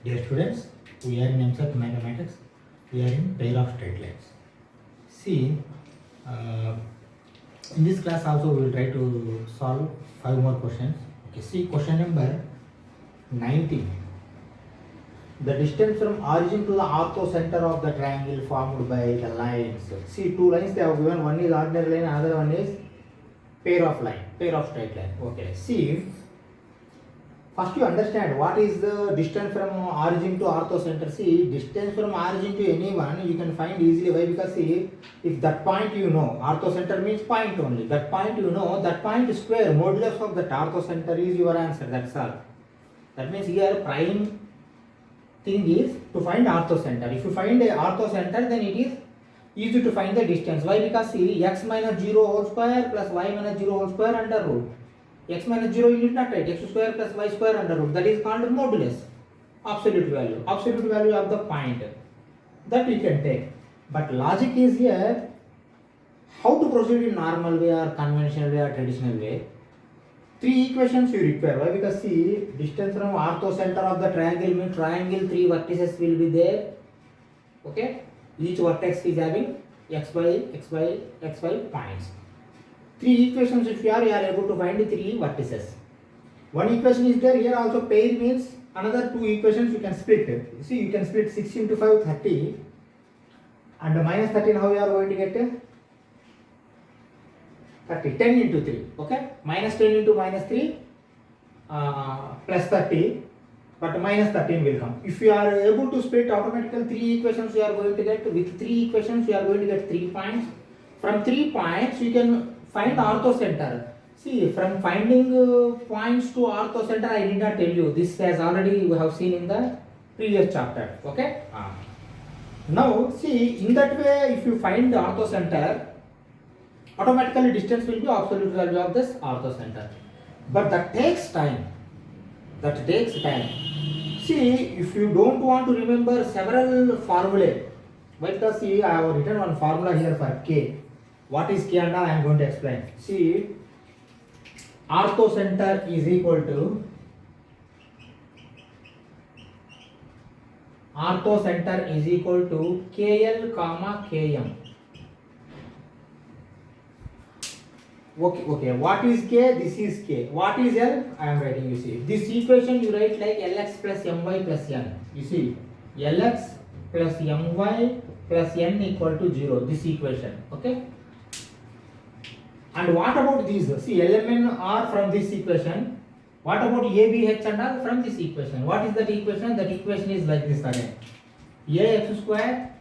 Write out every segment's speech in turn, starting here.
Dear students, we are in Eamcet mathematics. We are in pair of straight lines. See, uh, in this class also we will try to solve 5 more questions. Okay, see question number 19. The distance from origin to the orthocenter of the triangle formed by the lines. See, two lines they have given. One is ordinary line, another one is pair of straight line. Okay, see. First you understand what is the distance from origin to orthocenter. See, distance from origin to anyone you can find easily. Why? Because see, if that point you know, orthocenter means point only. That point you know, that point square, modulus of that orthocenter is your answer. That's all. That means here prime thing is to find orthocenter. If you find a orthocenter, then it is easy to find the distance. Why? Because see, x minus 0 whole square plus y minus 0 whole square under root. X minus 0 you need not write, x square plus y square under root, that is called modulus, absolute value of the point, that we can take. But logic is here, how to proceed in normal way or conventional way or traditional way. 3 equations you require. Why? Because see, distance from orthocenter of the triangle means triangle 3 vertices will be there. Okay, each vertex is having xy points. 3 equations if you are able to find the 3 vertices. One equation is there, here also pair means another 2 equations you can split. You see, you can split 6 into 5, 30, and minus 13 how you are going to get 30, 10 into 3, okay, minus 10 into minus 3 plus 30, but minus 13 will come. If you are able to split automatically 3 equations you are going to get, with 3 equations you are going to get 3 points. From 3 points you can find orthocenter. See, from finding points to orthocenter, I did not tell you. This has already we have seen in the previous chapter. Okay. Now, see, in that way, if you find the orthocenter, automatically distance will be absolute value of this orthocenter. But that takes time. See, if you don't want to remember several formulae, because see, I have written one formula here for K. What is K and all I am going to explain. See, orthocenter is equal to KL comma KM. Okay. What is K? This is K. What is L? I am writing. You see, this equation you write like Lx plus My plus N. You see, Lx plus My plus N equal to 0. This equation. Okay. And what about these? See, LMN are from this equation. What about A, B, H and all from this equation? What is that equation? That equation is like this again. Ax square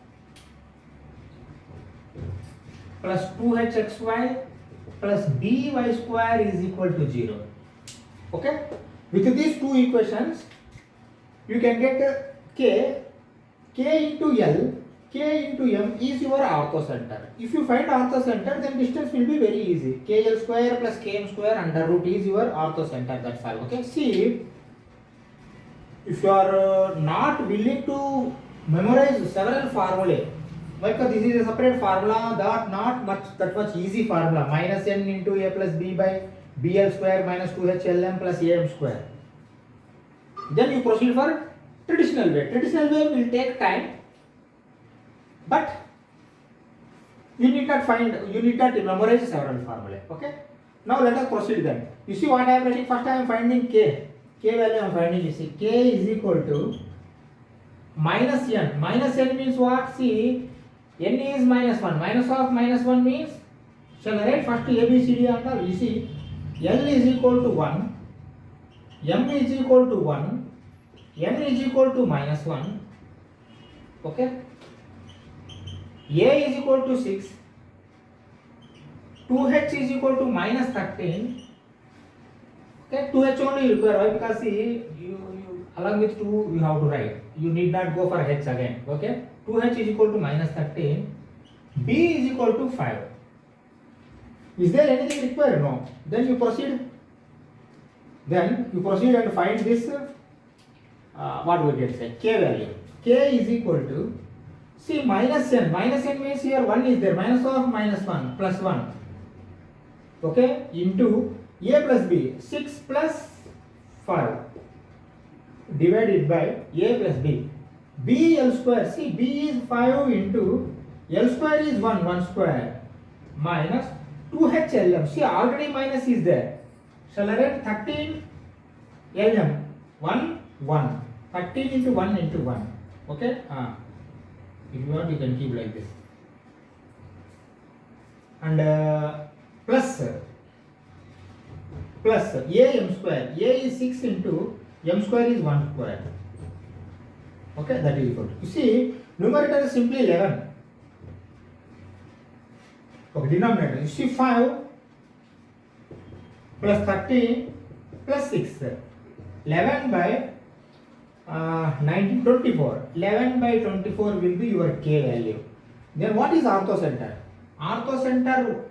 plus 2hxy plus by square is equal to 0. Okay? With these 2 equations, you can get K into L, K into M is your orthocenter. If you find orthocenter, then distance will be very easy. KL square plus KM square under root is your orthocenter. That's all. Okay. See, if you are not willing to memorize several formulae, because this is a separate formula, that much easy formula. Minus N into A plus B by BL square minus 2HLM plus AM square. Then you proceed for traditional way. Traditional way will take time. But you need not memorize several formulae. Okay. Now let us proceed then. You see what I am writing? First I am finding K. K value I am finding. You see, K is equal to minus N. Minus N means what? See, N is minus 1. Minus of minus 1 means, shall I write first A, B, C, D and all? You see, L is equal to 1. M is equal to 1. N is equal to minus 1. Okay. A is equal to 6, 2h is equal to minus 13. Okay, 2h only you require. Why? Because see, you along with 2 you have to write. You need not go for h again. Okay, 2h is equal to minus 13. B is equal to 5. Is there anything required? No. Then you proceed. And find this. What we get say? K value. K is equal to, see, minus N. Minus N means here 1 is there. Minus of minus 1 plus 1. Okay. Into A plus B. 6 plus 5. divided by a plus b. B L square. See, b is 5 into L square is 1 square minus 2h Lm. See, already minus is there. Shall I write 13 Lm? 1. 13 into 1 into 1. Okay? If you want, you can keep like this. And plus a m square. A is 6 into m square is 1 square. Okay, that is equal to. You see, numerator is simply 11. Okay, denominator. You see 5 plus 13 plus 6. 11 by 24. 11 by 24 will be your k value. Then what is orthocenter? Orthocenter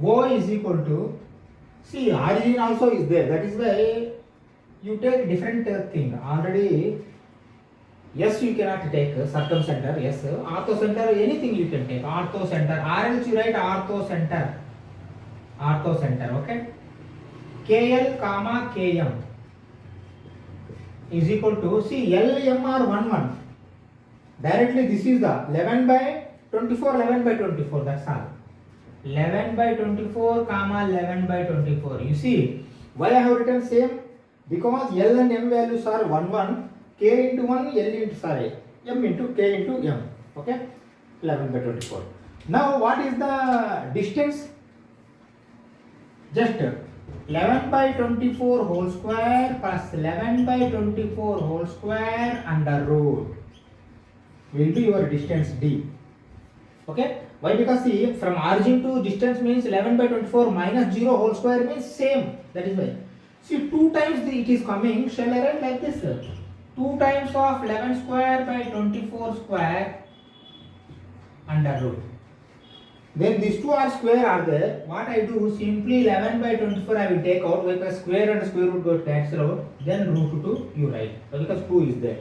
O is equal to, see, origin also is there. That is why you take different thing. Already, yes, you cannot take circumcenter. Yes, orthocenter, anything you can take. Orthocenter. Or else you write orthocenter. Orthocenter. Okay. KL comma KM is equal to, see, LM are 1. Directly this is the 11 by 24, 11 by 24. That's all. 11 by 24 comma 11 by 24. You see, why I have written same? Because L and M values are 1. K into 1, L into, M into K into M. Okay? 11 by 24. Now, what is the distance? Just 11 by 24 whole square plus 11 by 24 whole square under root will be your distance D. Okay? Why? Because see, from origin to distance means 11 by 24 minus 0 whole square means same. That is why. See, 2 times it is coming. Shall I write like this? 2 times of 11 square by 24 square under root. Then these two are square are there. What I do, simply 11 by 24 I will take out, because square and square root got cancelled out. Then root 2 you write, because 2 is there.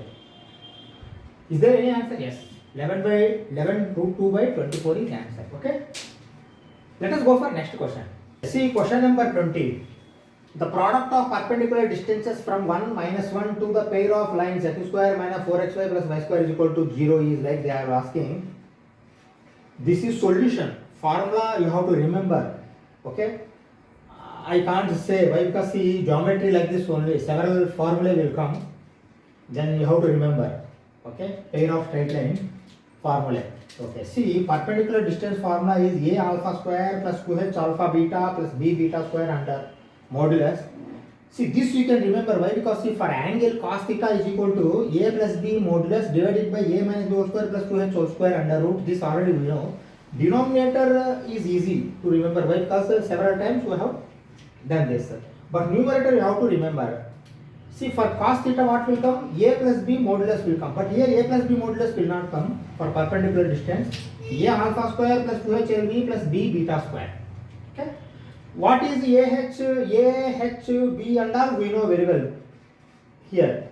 Is there any answer? Yes. 11 root 2 by 24 is answer. Okay. Let us go for next question. See question number 20. The product of perpendicular distances from 1 minus 1 to the pair of lines x square minus 4xy plus y square is equal to 0 is like they are asking. This is solution. Formula you have to remember. Okay. I can't say why, because see, geometry like this only. Several formulae will come. Then you have to remember. Okay. Pair of straight line formula. Okay. See, perpendicular distance formula is a alpha square plus 2h alpha beta plus b beta square under modulus. See, this you can remember. Why? Because see, for angle cos theta is equal to a plus b modulus divided by a minus b whole square plus 2h whole square under root. This already we know. Denominator is easy to remember. Why? Because several times we have done this. But numerator you have to remember. See, for cos theta what will come? A plus b modulus will come. But here a plus b modulus will not come for perpendicular distance. A alpha square plus 2h lb plus b beta square. Okay. What is B and all we know very well here.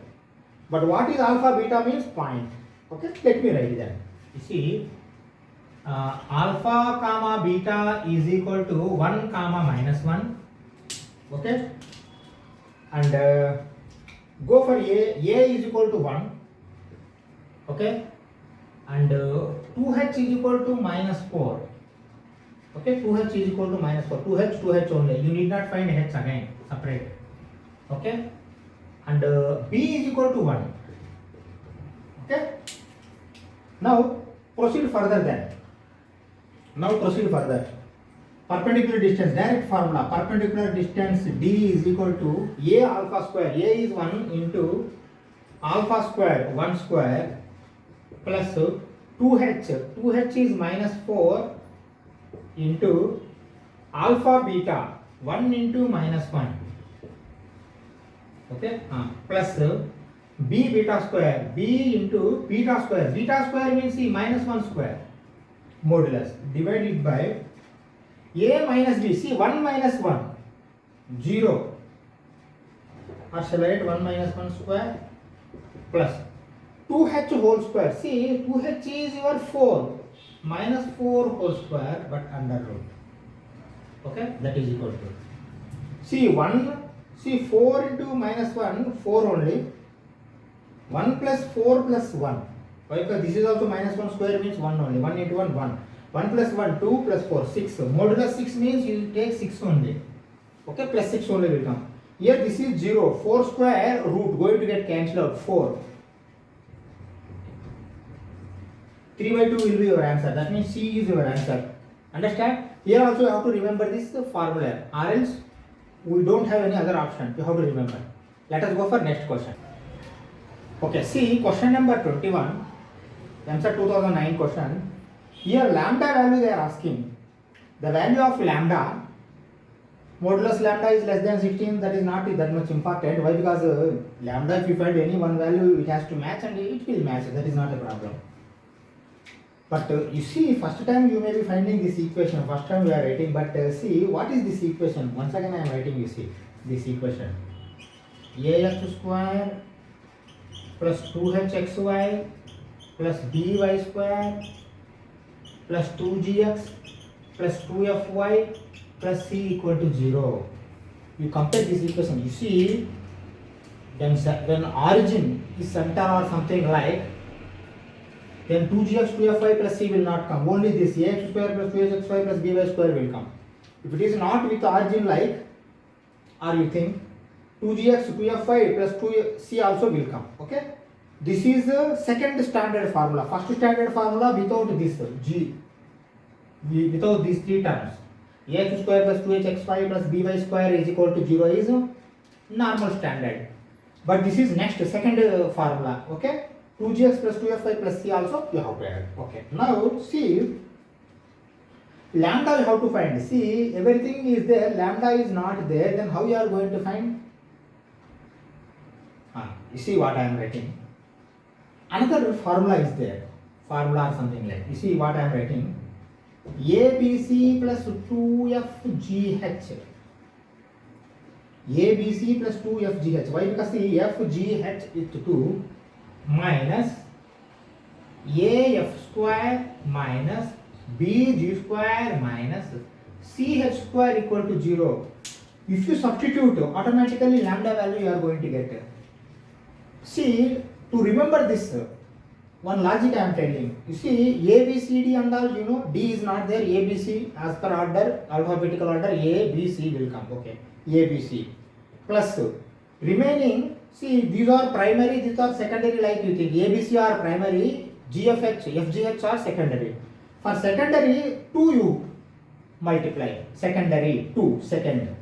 But what is alpha beta means point. Okay, let me write that. You see, alpha comma beta is equal to 1 comma minus 1. Okay, and go for A is equal to 1. Okay, and 2h is equal to minus 4. Okay, 2h is equal to minus 4. 2h only. You need not find h again, separate. Okay, and b is equal to 1. Okay, now proceed further then. Perpendicular distance, direct formula. Perpendicular distance d is equal to a alpha square. A is 1 into alpha square 1 square plus 2h. 2h is minus 4 into alpha beta 1 into minus 1. Okay, plus b beta square. B into beta square. Beta square means c minus 1 square modulus divided by a minus b. See, 1 minus 1 0. Or shall I write 1 minus 1 square plus 2h whole square. See, 2h is your 4 minus 4 whole square but under root. Okay, that is equal to. See, 4 into minus 1, 4 only. 1 plus 4 plus 1. Why? Because this is also minus 1 square means 1 only. 1 into 1, 1. 1 plus 1, 2 plus 4, 6. Modulus 6 means you take 6 only. Okay, plus 6 only will come. Here this is 0. 4 square root going to get cancelled out. 4. 3 by 2 will be your answer. That means C is your answer. Understand? Here also you have to remember this formula. Or else we don't have any other option. You have to remember. Let us go for next question. Okay, see question number 21. Eamcet 2009 question. Here lambda value they are asking. The value of lambda, modulus lambda is less than 16. That is not that much important. Why? Because lambda, if you find any one value, it has to match and it will match. That is not a problem. But you see, first time you may be finding this equation. First time we are writing. But see, what is this equation? Once again I am writing. You see this equation. Ax square plus 2hxy plus by square plus 2gx plus 2fy plus c equal to 0. You compare this equation. You see, when origin is center or something like, then 2gx, 2fy plus c will not come. Only this ax square plus 2hxy plus by square will come. If it is not with origin like, or you think 2gx, 2fy plus 2c also will come. Okay. This is the second standard formula. First standard formula without this g, without these three terms. Ax square plus 2hxy plus by square is equal to 0 is normal standard. But this is next second formula. Okay. 2gx plus 2fy plus c also you have to add. Okay. Now see, lambda you have to find. See, everything is there. Lambda is not there. Then how you are going to find? You see what I am writing. Another formula is there. Formula or something like. You see what I am writing. ABC plus 2FGH. ABC plus 2FGH. Why? Because the FGH is 2 minus AF square minus BG square minus CH square equal to 0. If you substitute, automatically lambda value you are going to get. See, to remember this, one logic I am telling. You see, A, B, C, D and all, you know, D is not there. A, B, C as per order, alphabetical order, A, B, C will come. Okay, A, B, C. Plus remaining, see, these are primary, these are secondary like you think. A, B, C are primary, GFH, FGH are secondary. For secondary, 2 you multiply. Secondary, 2, second.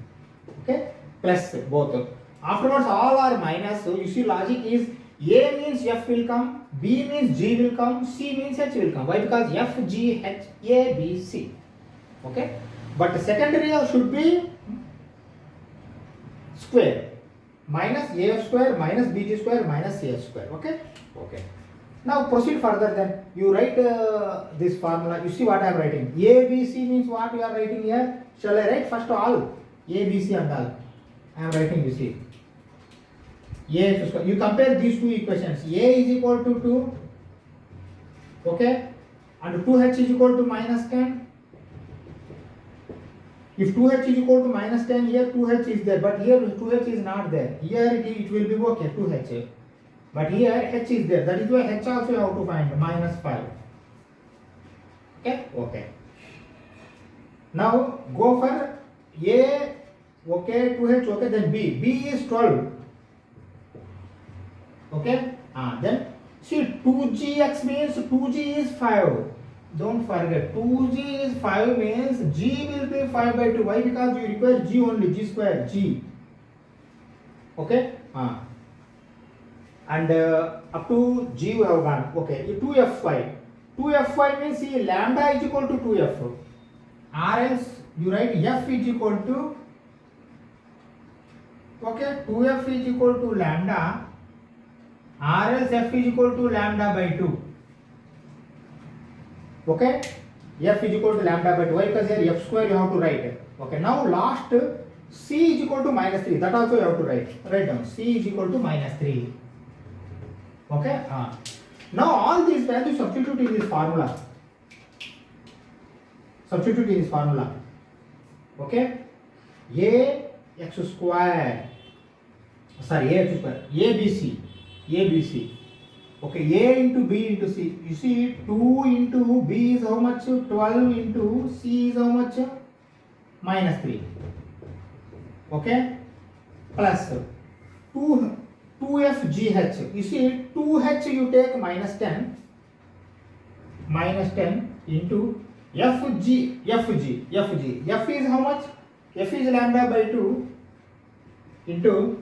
Okay, plus both. Afterwards, all are minus. So you see, logic is A means F will come, B means G will come, C means H will come. Why? Because F, G, H, A, B, C. Okay. But secondary should be square. Minus AF square minus BG square minus CH square. Okay. Okay. Now proceed further. Then you write this formula. You see what I am writing. A, B, C means what you are writing here. Shall I write first all? A, B, C and all. I am writing. You see. A, you compare these two equations. A is equal to 2, okay, and 2h is equal to minus 10. If 2h is equal to minus 10, here 2h is there, but here 2h is not there. Here it will be okay, 2h. But here h is there. That is why h also you have to find minus 5. Okay, okay. Now go for A, okay, 2h, okay, then B. B is 12. Okay, then see 2gx means 2g is 5. Don't forget 2g is 5 means g will be 5 by 2. Why? Because you require g only, g square, g. Okay, and up to g you have gone. Okay, 2f5. 2f5 means see lambda is equal to 2f. Or else you write f is equal to, okay, 2f is equal to lambda. R else f is equal to lambda by 2. Okay, f is equal to lambda by 2. Why? Because here f square you have to write. Okay, now last c is equal to minus 3. That also you have to write. Write down. C is equal to minus 3. Okay. Now all these values substitute in this formula. Substitute in this formula. Okay. A x square. Sorry, a x square. ABC. ABC Okay, A into B into C. You see 2 into B is how much? 12 into C is how much? Minus 3. Okay, plus 2 2FGH. You see 2H you take minus 10 into FG. F is how much? F is lambda by 2 into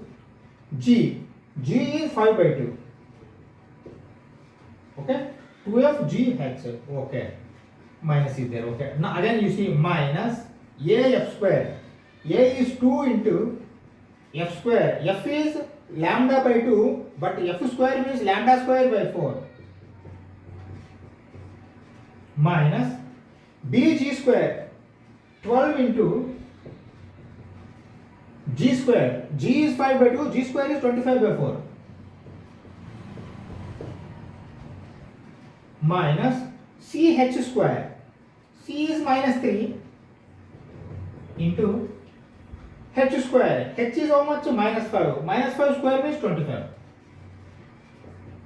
G. G is 5 by 2. Okay, 2FGH. Okay, minus is there. Okay, now again you see minus AF square. A is 2 into F square. F is lambda by 2, but F square means lambda square by 4. Minus BG square. 12 into G square. G is 5 by 2, G square is 25 by 4. Minus CH square. C is minus 3 into H square. H is how much? Minus 5. Minus 5 square means 25.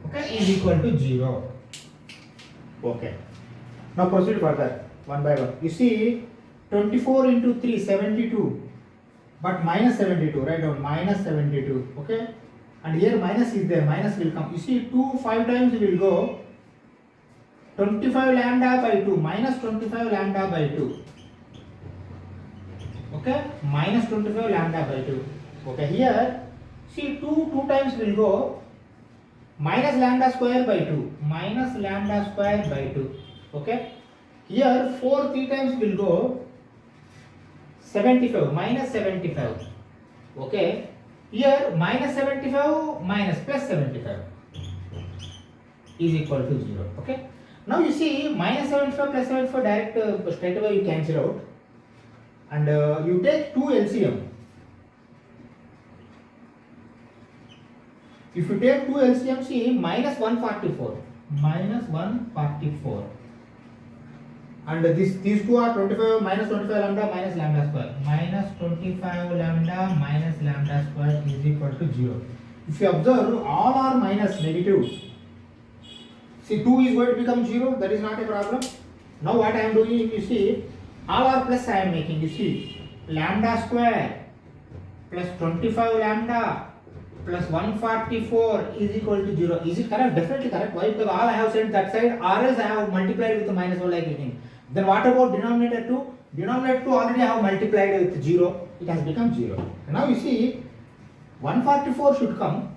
Okay, is equal to 0. Okay. Now proceed further, one by one. You see 24 into 3, 72. But minus 72, write down minus 72. Okay. And here minus is there, minus will come. You see 2 5 times will go. 25 lambda by 2, minus 25 lambda by 2. Okay, minus 25 lambda by 2. Okay, here see 2 times will go. Minus lambda square by 2, minus lambda square by 2. Okay, here 4 3 times will go. 75 minus 75. Okay, here minus 75 minus plus 75 is equal to 0. Okay, now you see minus 75 plus 75 direct straight away you cancel out, and you take 2 LCM. If you take 2 LCM, see minus 144, and these two are 25 minus 25 lambda minus lambda square. Minus 25 lambda minus lambda square is equal to 0. If you observe, all are minus negative. See 2 is going to become 0, that is not a problem. Now what I am doing, you see, all are plus I am making. You see, lambda square plus 25 lambda plus 144 is equal to 0. Is it correct? Definitely correct. Why? Because all I have sent that side, or else I have multiplied with the minus 1 like anything. Then what about denominator 2? Denominator 2 already I have multiplied with 0. It has become 0. Now you see, 144 should come.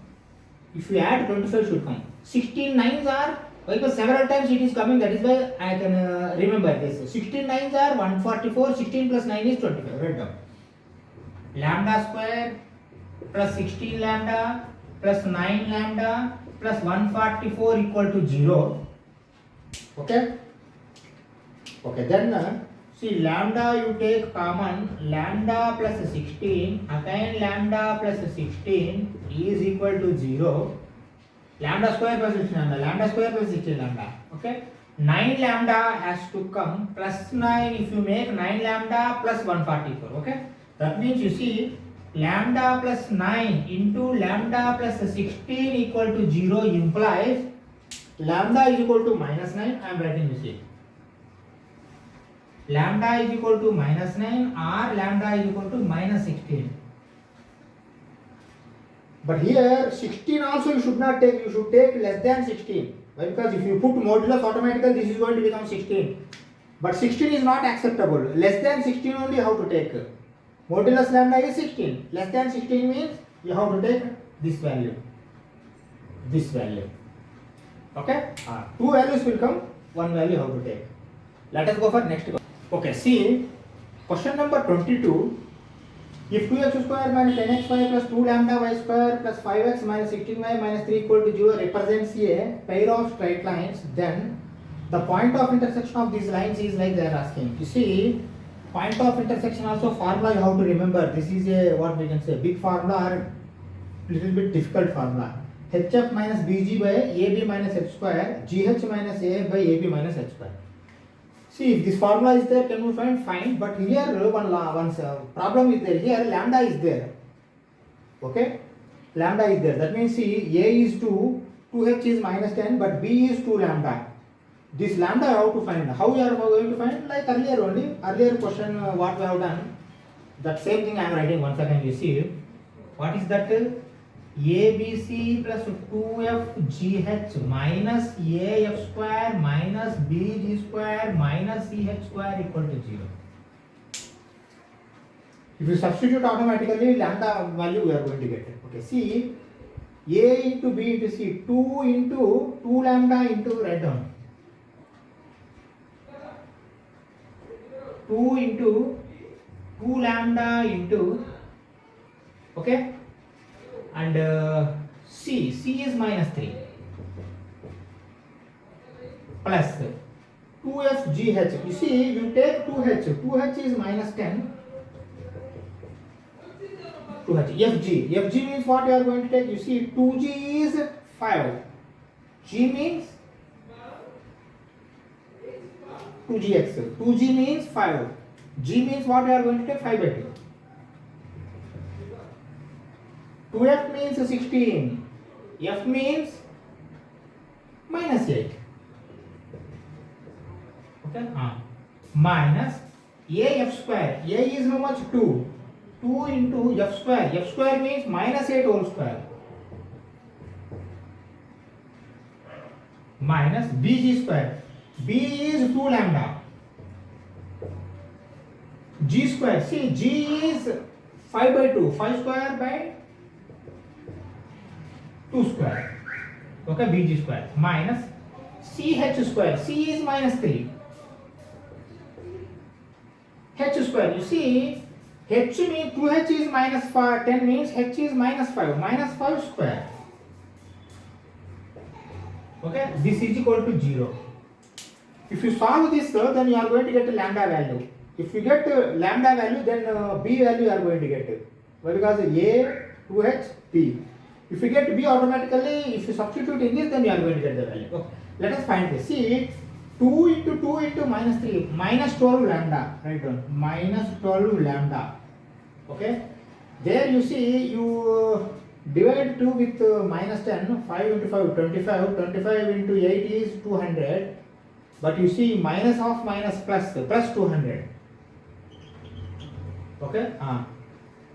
If you add 25 should come. 16 nines are, because several times it is coming, that is why I can remember this. 16 nines are 144, 16 plus 9 is 25. Write down. Lambda square plus 16 lambda plus 9 lambda plus 144 equal to 0. Okay. Okay, then see lambda you take common, lambda plus 16, again lambda plus 16 is equal to 0. Lambda square plus 16 lambda, lambda square plus 16 lambda. Okay, 9 lambda has to come, plus 9, if you make 9 lambda plus 144. Okay, that means you see lambda plus 9 into lambda plus 16 equal to 0 implies lambda is equal to minus 9. I am writing this here. Lambda is equal to minus 9 or lambda is equal to minus 16. But here 16 also you should not take, you should take less than 16. Why? Because if you put modulus automatically this is going to become 16. But 16 is not acceptable. Less than 16 only you have to take. Modulus lambda is 16. Less than 16 means you have to take this value. This value. Okay? Two values will come, one value you have to take. Let us go for next question. Okay, see question number 22. If 2x square minus 10x square plus 2 lambda y square plus 5x minus 16y minus 3 equal to 0 represents a pair of straight lines, then the point of intersection of these lines is like they are asking. You see, point of intersection also formula you have to remember. This is a, what we can say, big formula or little bit difficult formula. HF minus BG by AB minus H square, GH minus A by AB minus H square. See, if this formula is there, can we find? Fine. But here one problem is there. Here lambda is there. Okay, lambda is there. That means see, A is 2, 2h is minus 10, but b is 2 lambda. This lambda I have to find. How we are going to find? Like earlier only, earlier question what we have done. That same thing I am writing once again. You see, what is that? ABC plus 2FGH minus AF square minus BG square minus CH square equal to 0. If you substitute automatically, lambda value we are going to get. Okay, see, A into B into C, 2 into 2 lambda into, write down, 2 into 2 lambda into, okay, and C is minus 3 plus 2FGH. You see, you take 2H is minus 10, 2H, FG means what you are going to take? You see, 2G is 5, G means 2GX, 2G means 5, G means what you are going to take? 5 by 2. 2F means 16, F means minus 8. Okay, minus AF square. A is how much? 2. 2 into F square. F square means minus 8 whole square. Minus BG square. B is 2 lambda. G square. See, G is 5 by 2. 5 square by 2 square. Okay, BG square. Minus CH square. C is minus 3. H square. You see, H means 2H is minus 5, 10 means H is minus 5. Minus 5 square. Okay, this is equal to 0. If you solve this, then you are going to get a lambda value. If you get lambda value, then B value you are going to get. Why? Because A, 2H, B. If you get B automatically, if you substitute in this, then you are going to get the value. Okay. Let us find this. See, 2 into 2 into minus 3, minus 12 lambda. Write down, minus 12 lambda. Okay. There you see, you divide 2 with minus 10, 5 into 5, 25. 25 into 8 is 200. But you see, minus of minus plus 200. Okay.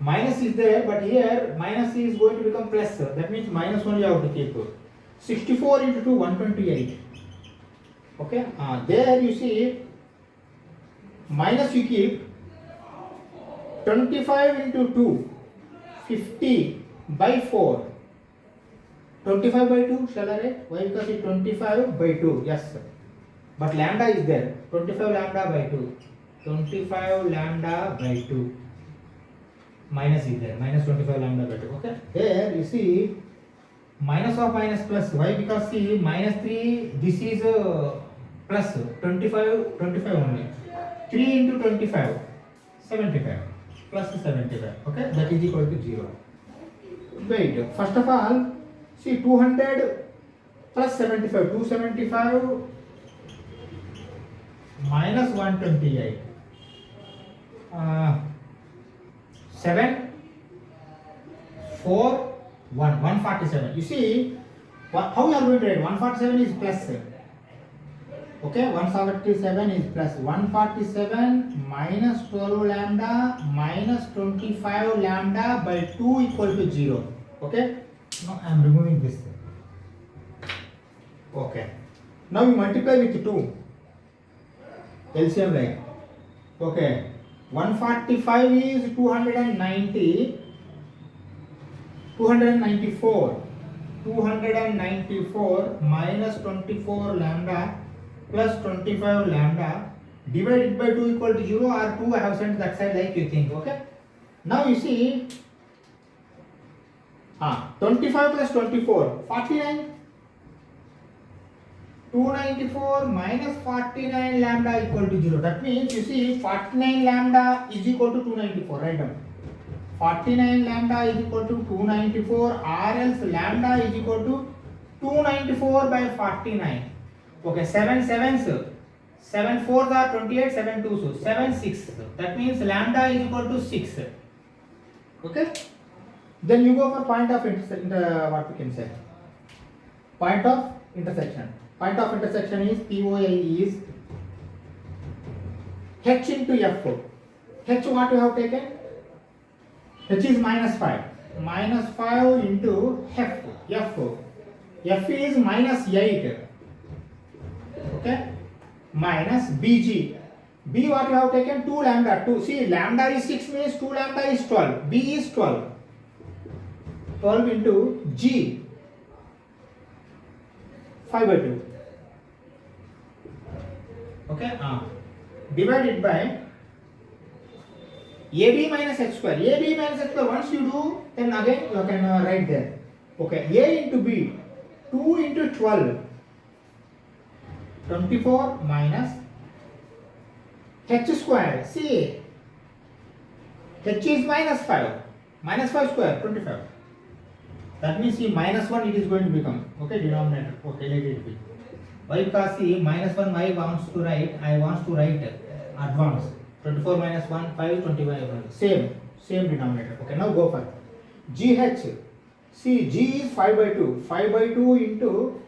Minus is there, but here minus is going to become plus. That means minus only you have to keep. 64 into 2, 128. Okay. There you see, minus you keep. 25 into 2, 50 by 4. 25 by 2, shall I write? Why? Because it's 25 by 2. Yes, sir. But lambda is there. 25 lambda by 2. 25 lambda by 2. Minus is there. Minus 25 lambda by 2. Okay. There you see, minus of minus plus. Why? Because see, minus 3, this is plus 25 only. 3 into 25, 75. Plus 75. Okay. That is equal to 0. Wait. First of all, see, 200 plus 75. 275 minus 128. 7, 4, 1, 147. You see, how you are going to write? 147 is plus. Okay, 147 is plus. 147 minus 12 lambda minus 25 lambda by 2 equal to 0. Okay, now I am removing this. Okay, now we multiply with 2. LCM, right? Okay. 145 is 290, 294 minus 24 lambda plus 25 lambda divided by 2 equal to 0, or 2 I have sent that side like you think. Okay. Now you see, 25 plus 24, 49. 294 minus 49 lambda equal to 0. That means you see, 49 lambda is equal to 294. Write down. 49 lambda is equal to 294, or else lambda is equal to 294 by 49. Okay, 7 sevens. 7 4s are 28, 7 2s. 7 6. That means lambda is equal to 6. Okay. Then you go for point of intercept. What we can say? Point of intersection. Point of intersection is POI is H into F. H what you have taken? H is -5. -5 into F. F is -8. Okay? Minus BG. B what you have taken? 2 lambda. 2. See, lambda is 6 means 2 lambda is 12. B is 12. 12 into G. 5/2. Okay? Divided by AB minus H square. AB minus H square. Once you do, then again you can write there. Okay. A into B. 2 into 12. 24 minus H square. See, H is -5. -5 square, 25. That means see, -1 it is going to become. Okay, denominator. Okay, let it be. Why? Because see, -1 I wants to write advance. 24 minus 1, 5, 25. Same denominator. Okay, now go for GH. See, G is 5/2. 5/2 into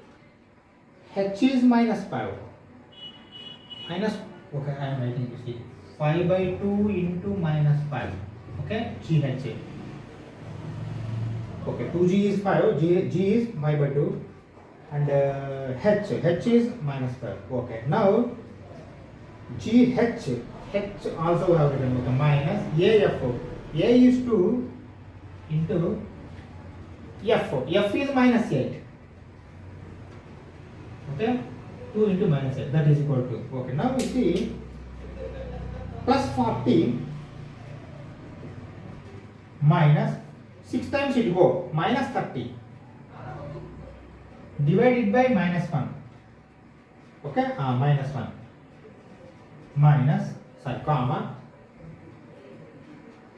H is -5. Okay, I am writing this. 5/2 into -5. Okay, GH. Okay, 2G is 5, G is 5/2, and H is -5. Okay, now GH. H also have written, okay, minus AF. A is 2 into F. F is -8. Okay, 2 into -8, that is equal to. Okay, now we see plus 40 minus 6 times it go -30 divided by -1. Okay, -1 minus comma.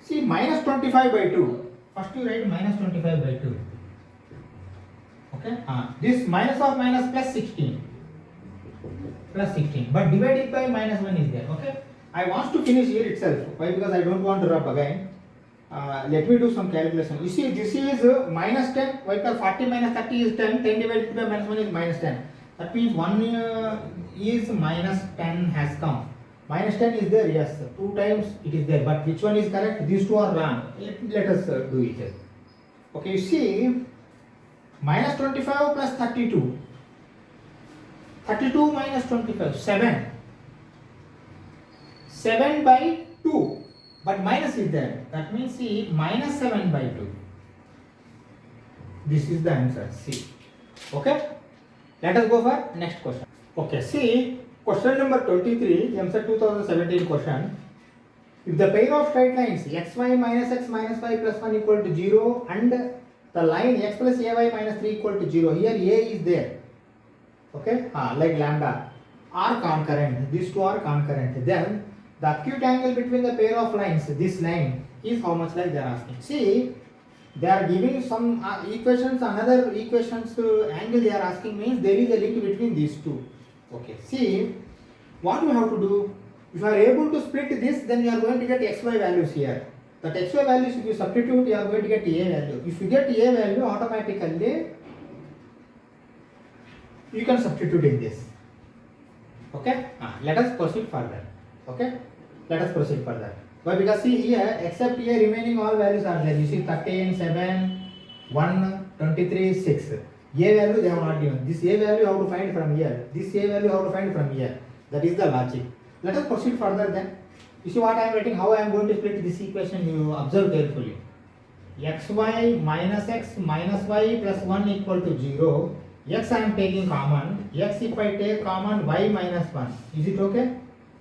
See, -25/2. First you write -25/2. Okay, this minus of minus plus 16. But divided by -1 is there. Okay, I want to finish here itself. Why? Because I don't want to rub again. Let me do some calculation. You see, this is -10. Why? Because 40 minus 30 is 10. 10 divided by -1 is -10. That means 1 is -10 has come. -10 is there, yes. 2 times it is there. But which one is correct? These two are wrong. Let us do it. Okay, you see, -25 plus 32. 32 minus 25, 7. 7/2. But minus is there. That means see, -7/2. This is the answer. C. Okay. Let us go for next question. Okay. See, question number 23, Eamcet 2017 question. If the pair of straight lines xy minus x minus y plus 1 equal to 0 and the line x plus ay minus 3 equal to 0, here a is there. Okay, like lambda are concurrent. These two are concurrent. Then the acute angle between the pair of lines, this line, is how much, like they are asking. See, they are giving some equations, another equations angle they are asking means there is a link between these two. Okay, see, what you have to do, if you are able to split this, then you are going to get xy values here. That xy values, if you substitute, you are going to get a value. If you get a value, automatically you can substitute in this. Okay, let us proceed further. Okay, let us proceed further. Why? Because see here, except here remaining all values are there. You see 13, 7, 1, 23, 6. A value they have not given. This a value how to find from here. This a value how to find from here. That is the logic. Let us proceed further then. You see what I am writing, how I am going to split this equation, you observe carefully. Xy minus x minus y plus 1 equal to 0. X I am taking common. X if I take common, y minus 1. Is it okay?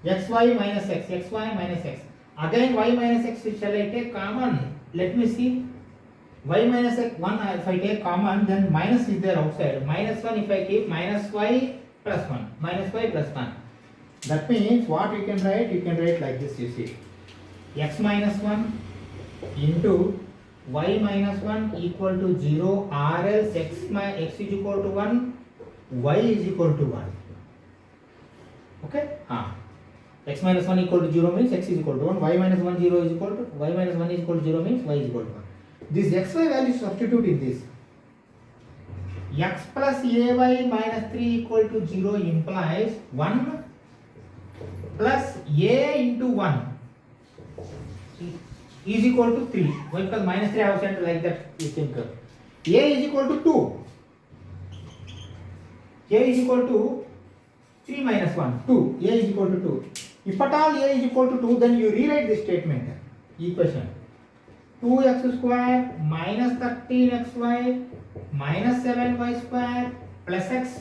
Xy minus x, xy minus x. Again y minus x shall I take common? Let me see. Y minus x 1 if I take common, then minus is there outside. Minus 1 if I keep, minus y plus 1. Minus y plus 1. That means what you can write? You can write like this, you see. X minus 1 into y minus 1 equal to 0 or else x is equal to 1, y is equal to 1. Okay? X minus 1 equal to 0 means x is equal to 1, y minus 1 0 is equal to, y minus 1 is equal to 0 means y is equal to 1. This xy value substitute in this. x plus ay minus 3 equal to 0 implies 1 plus a into 1 is equal to 3. Why? Because minus 3 I have sent like that, you think. A is equal to 2. A is equal to 3 minus 1, 2. A is equal to 2. If at all A is equal to 2, then you rewrite this statement, equation. 2x square minus 13xy minus 7y square plus x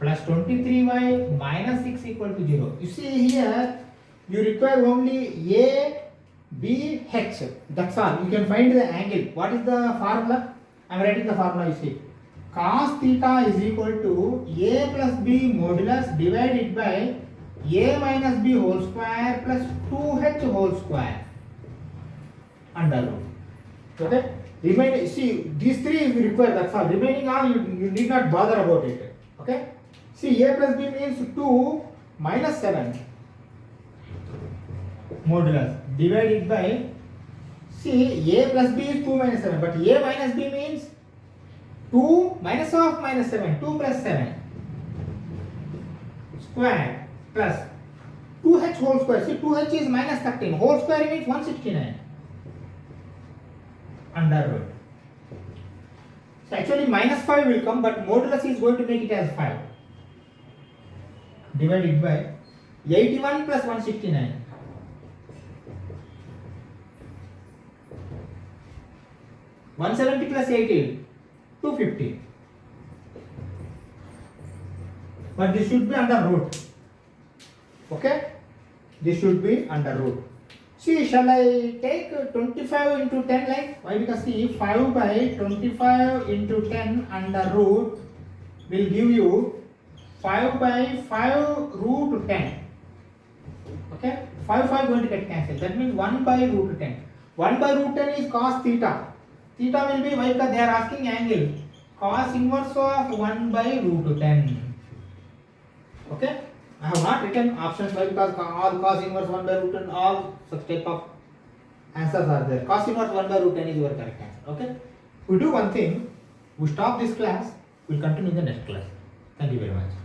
plus 23y minus 6 equal to 0. You see here, you require only A, B, H. That's all. You can find the angle. What is the formula? I am writing the formula, you see. Cos theta is equal to A plus B modulus divided by A minus B whole square plus 2H whole square under root. Okay? Remaining, see, these three is required, that's all. Remaining all, you need not bother about it. Okay? See, A plus B means 2 minus 7 modulus divided by, see, A plus B is 2 minus 7, but A minus B means 2 minus of minus 7, 2 plus 7 square plus 2H whole square. See, 2H is minus 13, whole square means 169 under root. So actually minus 5 will come, but modulus is going to make it as 5 divided by 81 plus 169. 170 plus 80, 250. But this should be under root. Okay? This should be under root. See, shall I take 25 into 10 like? Why? Because see, 5 by 25 into 10 under root will give you 5 by 5 root 10. Okay? 5 going to get cancelled. That means 1 by root 10. 1 by root 10 is cos theta. Theta will be, why? Because they are asking angle. Cos inverse of 1 by root 10. Okay? I have not written options, why? Because all cos inverse 1 by root 10, all such type of answers are there. Cos inverse 1 by root 10 is your correct answer. Okay? We do one thing. We stop this class. We will continue in the next class. Thank you very much.